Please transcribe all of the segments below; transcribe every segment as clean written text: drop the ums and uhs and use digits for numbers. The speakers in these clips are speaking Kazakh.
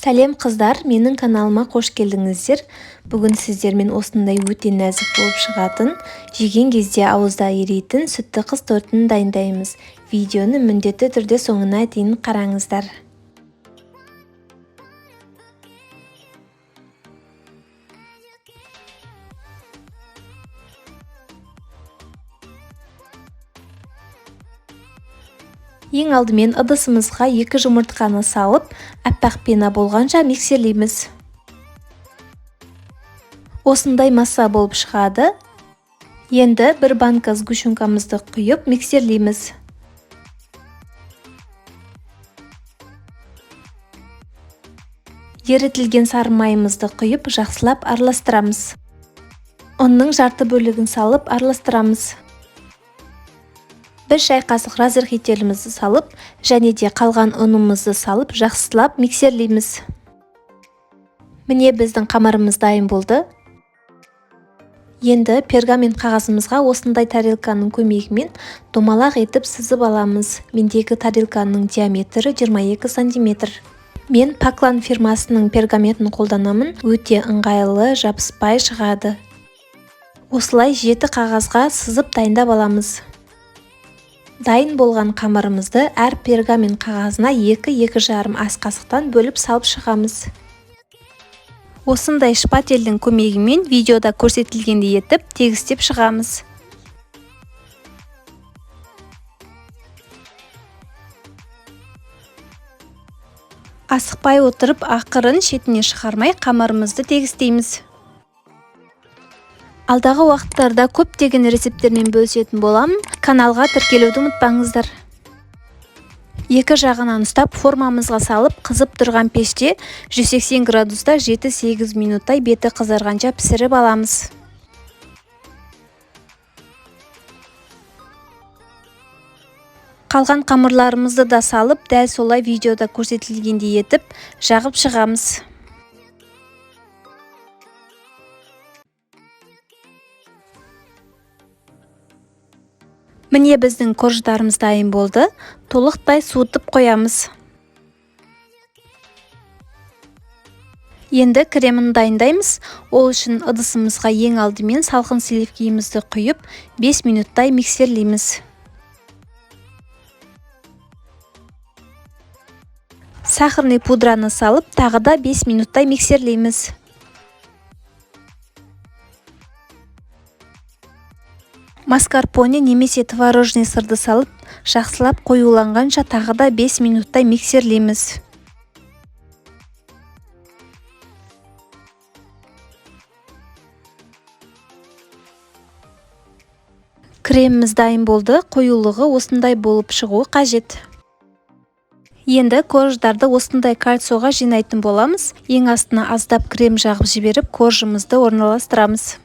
Сәлем қыздар, менің каналыма қош келдіңіздер. Бүгін сіздермен осындай өте нәзік болып шығатын, жеген кезде ауызда еритін сүтті қыз тортын дайындаймыз. Видеоны міндетті түрде соңына дейін қараңыздар. Ең алдымен ыдысымызға 2 жұмыртқаны салып, аппақ пена болғанша миксерлейміз. Осындай масса болып шығады. Енді бір банка сгущенкамызды құйып миксерлейміз. Ерітілген сары майымызды құйып, жақсылап араластырамыз. Ұнның жарты бөлігін салып араластырамыз. Бір шай қасық разырхителімізді салып, және де қалған ұнымызды салып, жақсылап миксерлейміз. Міне біздің қамырымыз дайын болды. Енді пергамент қағазымызға осындай тарелканың көмегімен домалақ етіп сызып аламыз. Мендегі тарелканың диаметрі 22 см. Мен Паклан фирмасының пергаментін қолданамын. Өте ыңғайлы, жабыспай шығады. Осылай 7 қағазға сызып дайындап аламыз. Дайын болған қамырымызды әр пергамент қағазына 2-2,5 ас қасықтан бөліп салып шығамыз. Осындай шпательдің көмегімен видеода көрсетілгендей етіп тегістеп шығамыз. Асықпай отырып, ақырын шетіне шығармай қамырымызды тегістейміз. Алдағы уақыттарда көптеген рецепттермен бөлісетін боламын. Каналға тіркелуді ұмытпаңыздар. Екі жағынан ұстап формамызға салып, қызып тұрған пеште 180 градуста 7-8 минуттай беті қызарғанша пісіріп аламыз. Қалған қамырларымызды да салып, дәл солай видеода көрсетілгендей етіп, жағып шығамыз. Міне біздің корждарымыз дайын болды. Толықтай суытып қоямыз. Енді кремін дайындаймыз. Ол үшін ыдысымызға ең алдымен салқын сливкемізді құйып, 5 минуттай миксерлейміз. Сахарный пудраны салып, тағы да 5 минуттай миксерлейміз. Маскарпоне немесе творожный сырды салып, жақсылап қоюланғанша тағы да 5 минуттай миксерлейміз. Креміміз дайын болды, қоюлығы осындай болып шығуы қажет. Енді корждарды осындай кольцоға жинайтын боламыз. Ең астына аздап крем жағып жіберіп, коржымызды орналастырамыз.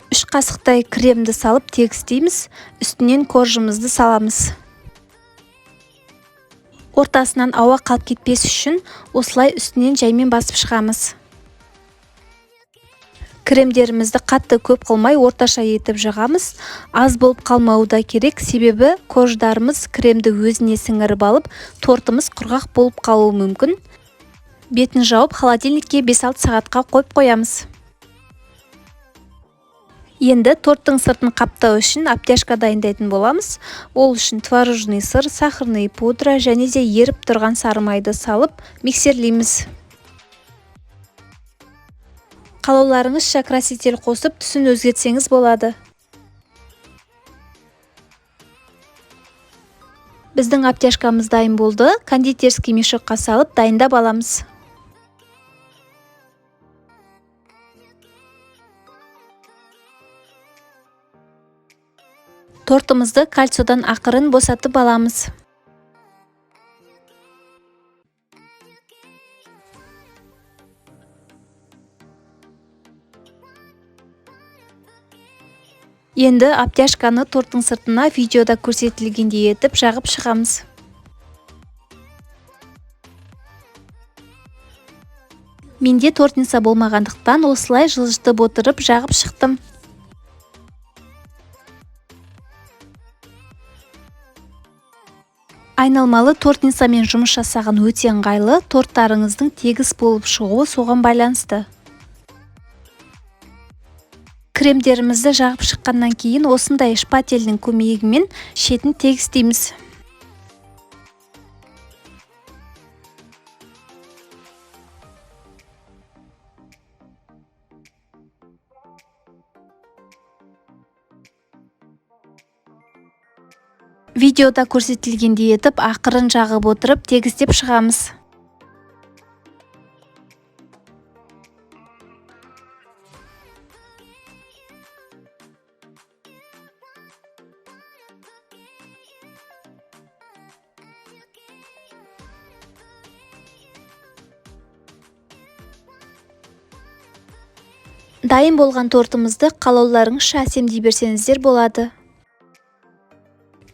Үш қасықтай кремді салып тегістейміз, үстінен коржымызды саламыз. Ортасынан ауа қалып кетпес үшін осылай үстінен жаймен басып шығамыз. Кремдерімізді қатты көп қылмай орташа етіп жағамыз. Аз болып қалмауы да керек, себебі корждарымыз кремді өзіне сіңіріп алып, тортымыз құрғақ болып қалуы мүмкін. Бетін жауып, холодильникке 5-6 сағатқа қойып қоямыз. Енді торттың сыртын қаптау үшін обтяжка дайындайтын боламыз. Ол үшін творожный сыр, сахарный пудра және де еріп тұрған сары майды салып миксерлейміз. Қалауларыңызша краситель қосып, түсін өзгертсеңіз болады. Біздің обтяжкамыз дайын болды. Кондитерский мешокқа салып дайындап аламыз. Тортымызды кольцодан ақырын босатып аламыз. Енді обтяжканы торттың сыртына видеода көрсетілгендей етіп жағып шығамыз. Менде тортница болмағандықтан осылай жылжытып отырып жағып шықтым. Айналмалы тортницамен жұмыс жасаған өте ыңғайлы, торттарыңыздың тегіс болып шығуы соған байланысты. Кремдерімізді жағып шыққаннан кейін осындай шпательдің көмегімен шетін тегістейміз. Видеода көрсетілгендей етіп ақырын жағып отырып тегістеп шығамыз. Дайын болған тортымызды қалауларыңызша әсемдей берсеңіздер болады.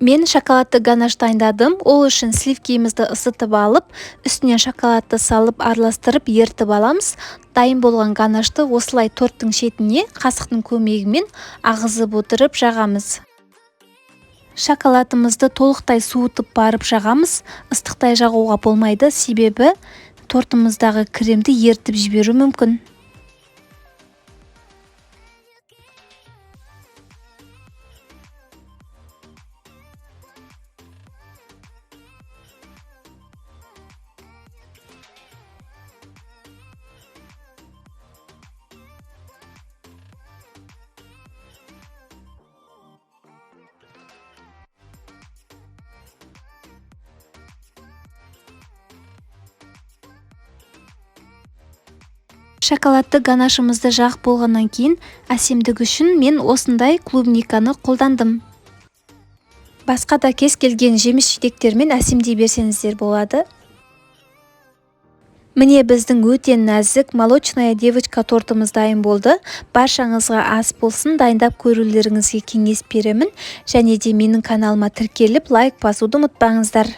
Мен шоколадты ганаш дайындадым. Ол үшін сливкемізді ысытып алып, үстінен шоколадты салып араластырып ерітіп аламыз. Дайын болған ганашты осылай торттың шетіне қасықтың көмегімен ағызып отырып жағамыз. Шоколадымызды толықтай суытып барып жағамыз. Ыстықтай жағуға болмайды, себебі тортымыздағы кремді ерітіп жіберу мүмкін. Шоколадты ганашымызды жағып болғаннан кейін әсемдік үшін мен осындай клубниканы қолдандым. Басқа да кез келген жеміс-жидектермен әсемдей берсеңіздер болады. Міне біздің өте нәзік молочная девочка тортымыз дайын болды. Баршаңызға ас болсын, дайындап көрулеріңізге кеңес беремін. Және де менің каналыма тіркеліп лайк басуды ұмытпаңыздар.